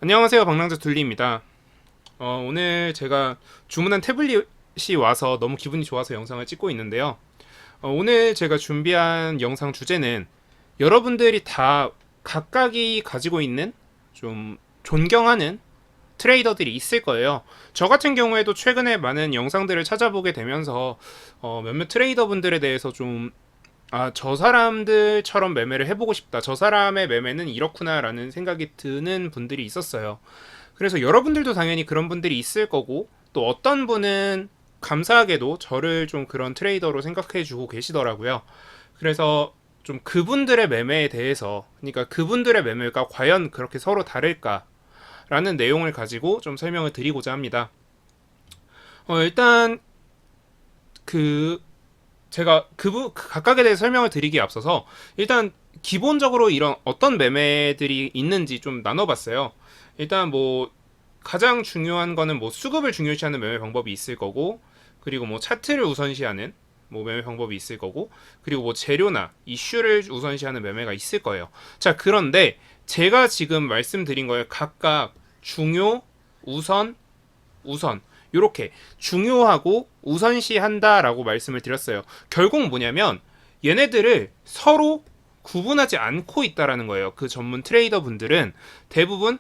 안녕하세요, 방랑자 둘리입니다. 오늘 제가 주문한 태블릿이 와서 너무 기분이 좋아서 영상을 찍고 있는데요. 오늘 제가 준비한 영상 주제는 여러분들이 다 각각이 가지고 있는 좀 존경하는 트레이더들이 있을 거예요. 저 같은 경우에도 최근에 많은 영상들을 찾아보게 되면서 몇몇 트레이더 분들에 대해서 저 사람들처럼 매매를 해보고 싶다. 저 사람의 매매는 이렇구나라는 생각이 드는 분들이 있었어요. 그래서 여러분들도 당연히 그런 분들이 있을 거고, 또 어떤 분은 감사하게도 저를 좀 그런 트레이더로 생각해 주고 계시더라고요. 그래서 좀 그분들의 매매에 대해서, 그러니까 그분들의 매매가 과연 그렇게 서로 다를까라는 내용을 가지고 좀 설명을 드리고자 합니다. 일단 그 제가 각각에 대해 설명을 드리기에 앞서서 일단 기본적으로 이런 어떤 매매들이 있는지 좀 나눠봤어요. 일단 뭐 가장 중요한 거는 뭐 수급을 중요시하는 매매 방법이 있을 거고, 그리고 뭐 차트를 우선시하는 뭐 매매 방법이 있을 거고, 그리고 뭐 재료나 이슈를 우선시하는 매매가 있을 거예요. 자, 그런데 제가 지금 말씀드린 거에 각각 중요, 우선, 우선 이렇게 중요하고 우선시한다라고 말씀을 드렸어요. 결국 뭐냐면 얘네들을 서로 구분하지 않고 있다라는 거예요. 그 전문 트레이더 분들은 대부분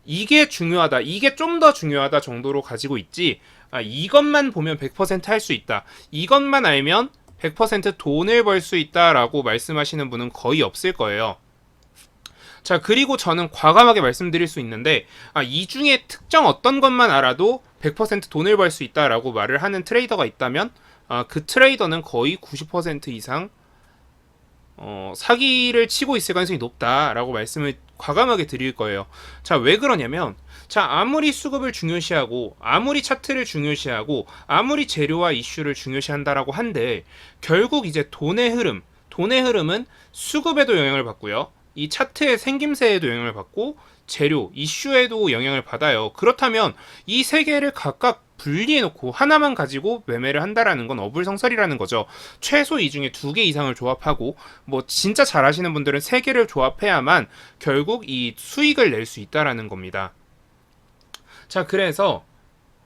이게 중요하다, 이게 좀 더 중요하다 정도로 가지고 있지, 이것만 보면 100% 할 수 있다, 이것만 알면 100% 돈을 벌 수 있다라고 말씀하시는 분은 거의 없을 거예요. 자, 그리고 저는 과감하게 말씀드릴 수 있는데, 이 중에 특정 어떤 것만 알아도 100% 돈을 벌 수 있다라고 말을 하는 트레이더가 있다면, 그 트레이더는 거의 90% 이상 사기를 치고 있을 가능성이 높다라고 말씀을 과감하게 드릴 거예요. 자, 왜 그러냐면, 자, 아무리 수급을 중요시하고, 아무리 차트를 중요시하고, 아무리 재료와 이슈를 중요시한다라고 한들, 결국 이제 돈의 흐름은 수급에도 영향을 받고요. 이 차트의 생김새에도 영향을 받고, 재료, 이슈에도 영향을 받아요. 그렇다면 이 세 개를 각각 분리해놓고 하나만 가지고 매매를 한다라는 건 어불성설이라는 거죠. 최소 이 중에 두 개 이상을 조합하고, 뭐 진짜 잘하시는 분들은 세 개를 조합해야만 결국 이 수익을 낼 수 있다라는 겁니다. 자, 그래서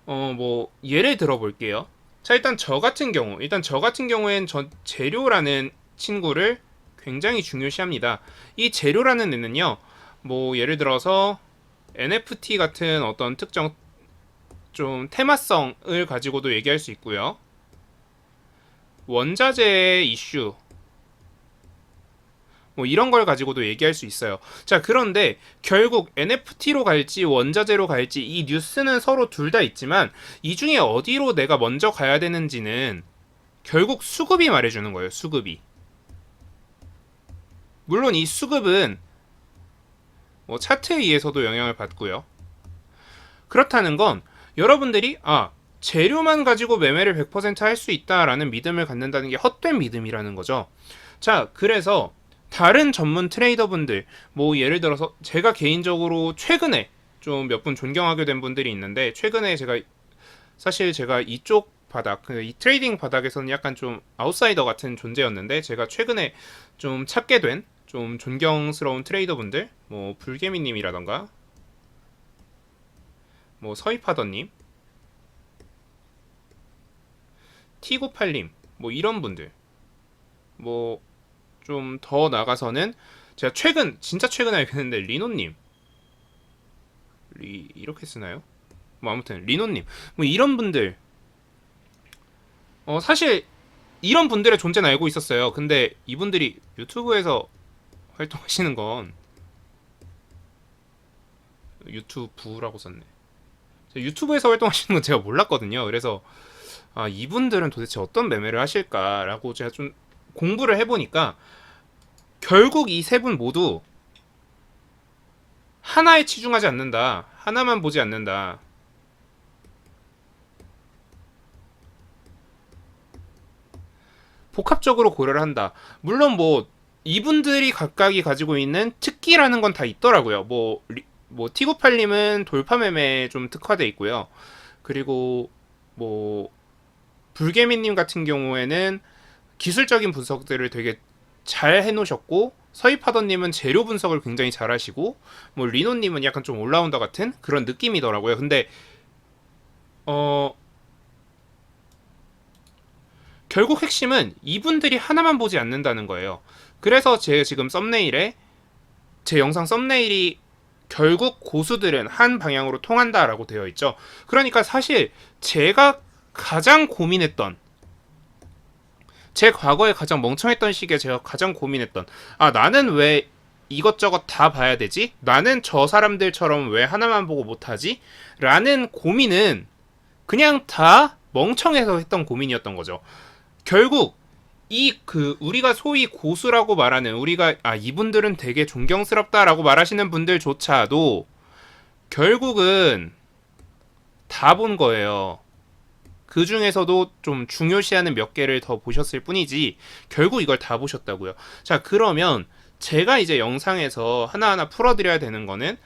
뭐 예를 들어 볼게요. 자, 일단 저 같은 경우엔 재료라는 친구를 굉장히 중요시합니다. 이 재료라는 애는요, 뭐 예를 들어서 NFT 같은 어떤 특정 좀 테마성을 가지고도 얘기할 수 있고요. 원자재의 이슈, 뭐 이런 걸 가지고도 얘기할 수 있어요. 자, 그런데 결국 NFT로 갈지 원자재로 갈지 이 뉴스는 서로 둘 다 있지만, 이 중에 어디로 내가 먼저 가야 되는지는 결국 수급이 말해주는 거예요. 수급이. 물론 이 수급은 뭐 차트에 의해서도 영향을 받고요. 그렇다는 건 여러분들이 재료만 가지고 매매를 100% 할 수 있다라는 믿음을 갖는다는 게 헛된 믿음이라는 거죠. 자, 그래서 다른 전문 트레이더분들, 뭐 예를 들어서 제가 개인적으로 최근에 좀 몇 분 존경하게 된 분들이 있는데, 최근에 사실 제가 이쪽 바닥, 이 트레이딩 바닥에서는 약간 좀 아웃사이더 같은 존재였는데, 제가 최근에 좀 찾게 된 좀 존경스러운 트레이더분들, 뭐 불개미님이라던가 뭐 서희파더님, T98님, 뭐 이런 분들, 뭐 좀 더 나가서는 제가 진짜 최근에 알겠는데 리노님, 이렇게 쓰나요? 뭐 아무튼 리노님, 뭐 이런 분들, 사실 이런 분들의 존재는 알고 있었어요. 근데 이분들이 유튜브에서 활동하시는 건, 유튜브라고 썼네. 유튜브에서 활동하시는 건 제가 몰랐거든요. 그래서 이분들은 도대체 어떤 매매를 하실까라고 제가 좀 공부를 해보니까, 결국 이 세 분 모두 하나에 치중하지 않는다, 하나만 보지 않는다, 복합적으로 고려를 한다. 물론 뭐 이분들이 각각이 가지고 있는 특기라는 건 다 있더라고요. 뭐 티구팔님은 돌파 매매에 좀 특화돼 있고요. 그리고 뭐 불개미님 같은 경우에는 기술적인 분석들을 되게 잘 해놓으셨고, 서희파더님은 재료 분석을 굉장히 잘 하시고, 뭐 리노님은 약간 좀 올라운더 같은 그런 느낌이더라고요. 근데 결국 핵심은 이분들이 하나만 보지 않는다는 거예요. 그래서 제 지금 썸네일에 제 영상 썸네일이 결국 고수들은 한 방향으로 통한다라고 되어 있죠. 그러니까 사실 제가 가장 고민했던, 제 과거에 가장 멍청했던 시기에 제가 가장 고민했던, 나는 왜 이것저것 다 봐야 되지? 나는 저 사람들처럼 왜 하나만 보고 못하지? 라는 고민은 그냥 다 멍청해서 했던 고민이었던 거죠. 결국 우리가 소위 고수라고 말하는, 우리가 이분들은 되게 존경스럽다라고 말하시는 분들조차도 결국은 다 본 거예요. 그 중에서도 좀 중요시하는 몇 개를 더 보셨을 뿐이지 결국 이걸 다 보셨다고요. 자, 그러면 제가 이제 영상에서 하나하나 풀어드려야 되는 거는,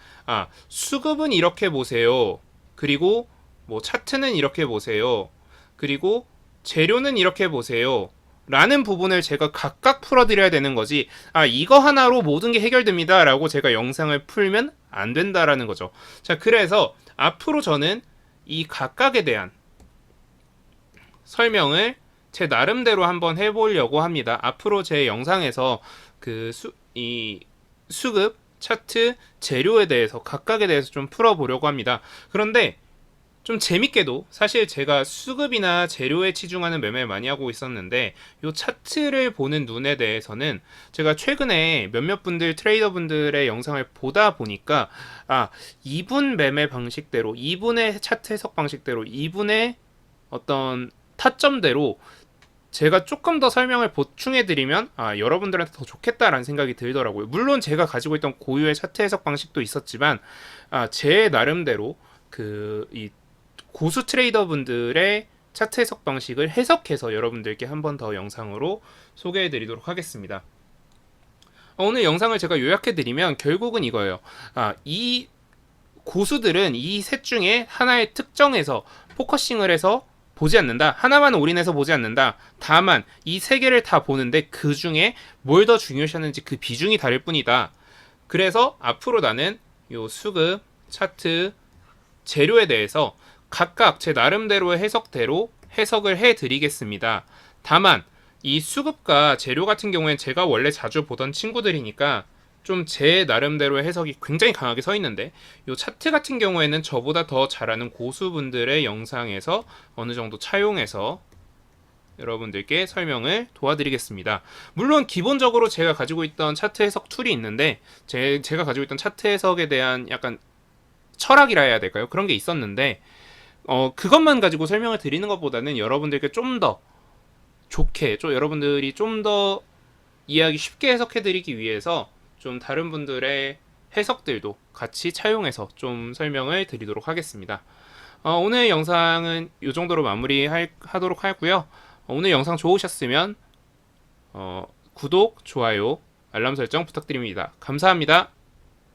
수급은 이렇게 보세요. 그리고 뭐 차트는 이렇게 보세요. 그리고 재료는 이렇게 보세요. 라는 부분을 제가 각각 풀어드려야 되는 거지, 이거 하나로 모든 게 해결됩니다 라고 제가 영상을 풀면 안 된다라는 거죠. 자, 그래서 앞으로 저는 이 각각에 대한 설명을 제 나름대로 한번 해보려고 합니다. 앞으로 제 영상에서 이 수급, 차트, 재료에 대해서 각각에 대해서 좀 풀어보려고 합니다. 그런데 좀 재밌게도 사실 제가 수급이나 재료에 치중하는 매매를 많이 하고 있었는데, 이 차트를 보는 눈에 대해서는 제가 최근에 몇몇 분들, 트레이더 분들의 영상을 보다 보니까 이분 매매 방식대로, 이분의 차트 해석 방식대로, 이분의 어떤 타점대로 제가 조금 더 설명을 보충해드리면 여러분들한테 더 좋겠다라는 생각이 들더라고요. 물론 제가 가지고 있던 고유의 차트 해석 방식도 있었지만 제 나름대로 이 고수 트레이더 분들의 차트 해석 방식을 해석해서 여러분들께 한 번 더 영상으로 소개해 드리도록 하겠습니다. 오늘 영상을 제가 요약해 드리면 결국은 이거예요. 이 고수들은 이 셋 중에 하나의 특정에서 포커싱을 해서 보지 않는다. 하나만 올인해서 보지 않는다. 다만 이 세 개를 다 보는데 그 중에 뭘 더 중요시하는지 그 비중이 다를 뿐이다. 그래서 앞으로 나는 요 수급, 차트, 재료에 대해서 각각 제 나름대로의 해석대로 해석을 해드리겠습니다. 다만 이 수급과 재료 같은 경우엔 제가 원래 자주 보던 친구들이니까 좀 제 나름대로의 해석이 굉장히 강하게 서 있는데, 이 차트 같은 경우에는 저보다 더 잘하는 고수분들의 영상에서 어느 정도 차용해서 여러분들께 설명을 도와드리겠습니다. 물론 기본적으로 제가 가지고 있던 차트 해석 툴이 있는데, 제가 가지고 있던 차트 해석에 대한 약간 철학이라 해야 될까요? 그런 게 있었는데 그것만 가지고 설명을 드리는 것보다는 여러분들께 좀 더 좋게, 여러분들이 좀 더 이해하기 쉽게 해석해 드리기 위해서 좀 다른 분들의 해석들도 같이 차용해서 좀 설명을 드리도록 하겠습니다. 오늘 영상은 이 정도로 마무리하도록 하고요. 오늘 영상 좋으셨으면 구독, 좋아요, 알람 설정 부탁드립니다. 감사합니다.